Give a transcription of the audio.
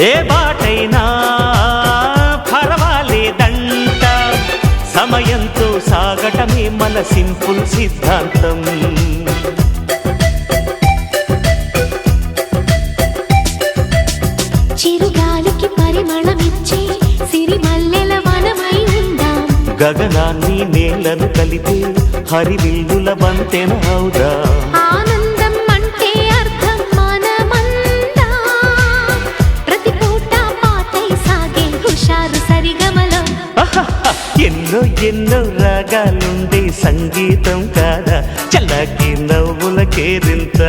ఏ బాటైనా పర్వాలేదంట, సమయంతో సాగటమే మన సింపుల్ సిద్ధాంతం. చిరుగాలికి పరిమళమిచ్చే సిరిమల్లెల వనమై ఉందాం, గగనాన్ని నేలను కలిపే హరివిల్లుల వంతెన అవుదాం. ఆనందం అంటే అర్థం మనమందా, ప్రతి పూట పాతై సాగే హుషారు సరిగమలో. ఎన్నో ఎన్నో రాగాలుండే సంగీతం కాదా, చల్లకి నవ్వుల కేరింత.